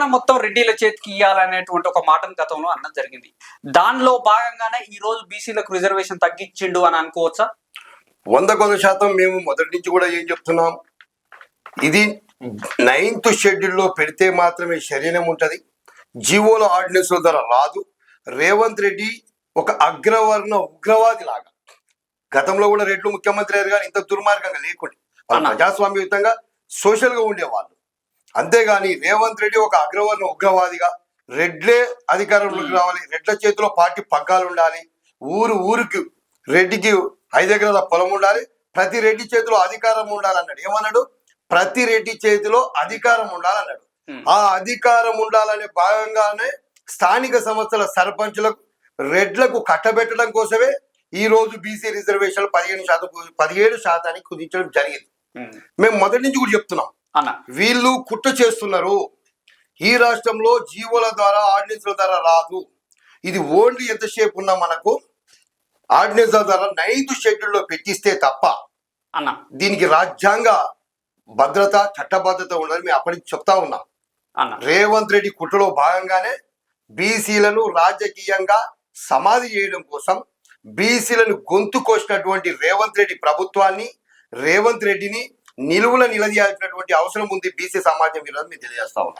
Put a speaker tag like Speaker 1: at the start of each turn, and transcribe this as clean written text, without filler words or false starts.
Speaker 1: తెలంగాణ మొత్తం రెడ్డిల చేతికి ఇవ్వాలనేటువంటి ఒక మాటను గతంలో అన్నది జరిగింది. దానిలో భాగంగానే ఈ రోజు బీసీలకు రిజర్వేషన్ తగ్గించిండు అని అనుకోవచ్చా?
Speaker 2: 100% మేము మొదటి నుంచి కూడా ఏం చెప్తున్నాం, ఇది 9th షెడ్యూల్లో పెడితే మాత్రమే శరీరం ఉంటుంది, జీవోల ఆర్డినెన్స్ ద్వారా రాదు. రేవంత్ రెడ్డి ఒక అగ్రవర్ణ ఉగ్రవాది లాగా, గతంలో కూడా రెడ్లు ముఖ్యమంత్రి అయ్యారు కానీ ఇంత దుర్మార్గంగా లేకుండా వాళ్ళు ప్రజాస్వామ్యయుతంగా సోషల్గా ఉండేవాళ్ళు. అంతేగాని రేవంత్ రెడ్డి ఒక అగ్రవర్ణ ఉగ్రవాదిగా రెడ్లే అధికారంలోకి రావాలి, రెడ్ల చేతిలో పార్టీ పగ్గాలు ఉండాలి, ఊరికి రెడ్డికి 5 ఎకరాల పొలం ఉండాలి, ప్రతి రెడ్డి చేతిలో అధికారం ఉండాలన్నాడు. ఏమన్నాడు? ప్రతి రెడ్డి చేతిలో అధికారం ఉండాలన్నాడు. ఆ అధికారం ఉండాలనే భాగంగానే స్థానిక సంస్థల సర్పంచులకు రెడ్లకు కట్టబెట్టడం కోసమే ఈ రోజు బీసీ రిజర్వేషన్ 17% కుదించడం జరిగింది. మేము మొదటి నుంచి కూడా చెప్తున్నాం, వీళ్ళు కుట్ర చేస్తున్నారు. ఈ రాష్ట్రంలో జీవోల ద్వారా ఆర్డినెన్స్ల ద్వారా రాదు. ఇది ఓన్లీ ఎంతసేపు ఉన్నా మనకు ఆర్డినెన్స్ ద్వారా 9th షెడ్యూల్లో పెట్టిస్తే తప్ప దీనికి రాజ్యాంగ భద్రత చట్టబద్ధత ఉండదని మేము అప్పటి నుంచి చెప్తా ఉన్నాం. రేవంత్ రెడ్డి కుట్రలో భాగంగానే బీసీలను రాజకీయంగా సమాధి చేయడం కోసం బీసీలను గొంతు కోసినటువంటి రేవంత్ రెడ్డి ప్రభుత్వాన్ని, రేవంత్ రెడ్డిని నిలువుల నిలదీయాల్సినటువంటి అవసరం ఉంది బీసీ సమాజం మీద మేము తెలియజేస్తా ఉన్నాం.